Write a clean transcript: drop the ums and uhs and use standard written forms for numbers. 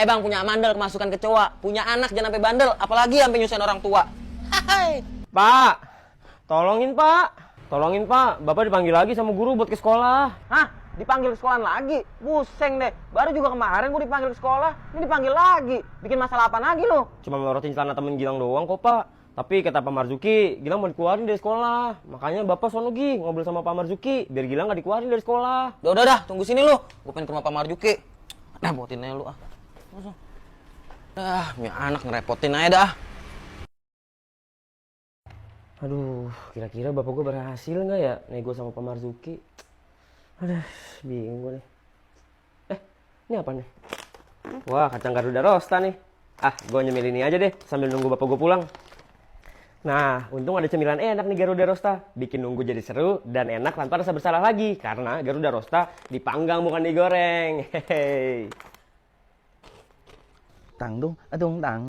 Bang, punya mandel kemasukan kecoa. Punya anak jangan sampai bandel, apalagi sampai nyusahin orang tua. Hai. Pak, tolongin Pak. Tolongin Pak, Bapak dipanggil lagi sama guru buat ke sekolah. Hah? Dipanggil ke sekolah lagi? Buseng deh. Baru juga kemarin gue dipanggil ke sekolah, ini dipanggil lagi. Bikin masalah apa lagi lo? Cuma melorotin celana temen Gilang doang kok Pak. Tapi kata Pak Marzuki, Gilang mau dikeluarin dari sekolah. Makanya Bapak sono Gi, ngobrol sama Pak Marzuki, biar Gilang gak dikeluarin dari sekolah. Udah, tunggu sini lu. Gue pengen ke rumah Pak Marjuki. Repotin aja lu ah. Punya anak ngerepotin aja dah. Aduh, kira-kira Bapak gue berhasil nggak ya nego sama Pak Marzuki? Aduh, bingung gue nih. Ini apa nih? Wah, kacang Garuda Rosta nih. Gue nyemil ini aja deh sambil nunggu Bapak gue pulang. Nah, untung ada cemilan enak nih Garuda Rosta. Bikin nunggu jadi seru dan enak tanpa rasa bersalah lagi. Karena Garuda Rosta dipanggang bukan digoreng. Hehehe. Tang dong, adong tang.